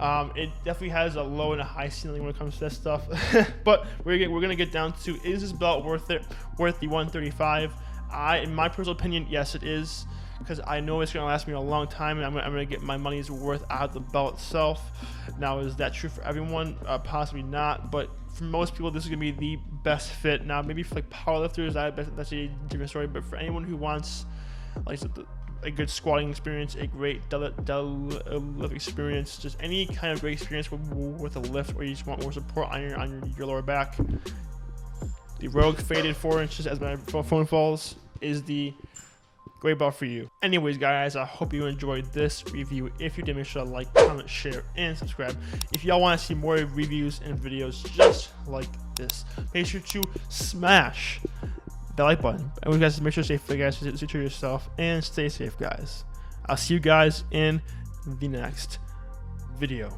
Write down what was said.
It definitely has a low and a high ceiling when it comes to that stuff. But we're gonna get down to, is this belt worth it? Worth the $135? In my personal opinion, yes, it is, because I know it's gonna last me a long time, and I'm gonna get my money's worth out of the belt itself. Now, is that true for everyone? Possibly not, but for most people, this is gonna be the best fit. Now, maybe for like powerlifters, that's a different story. But for anyone who wants like a good squatting experience, a great deadlift experience, just any kind of great experience with a lift, or you just want more support on your lower back, the Rogue Faded 4 inches as my phone falls is the great belt for you. Anyways, guys, I hope you enjoyed this review. If you did, make sure to like, comment, share, and subscribe. If y'all want to see more reviews and videos just like this, make sure to smash the like button. And we guys, make sure to stay fit, guys. Take care of yourself and stay safe, guys. I'll see you guys in the next video.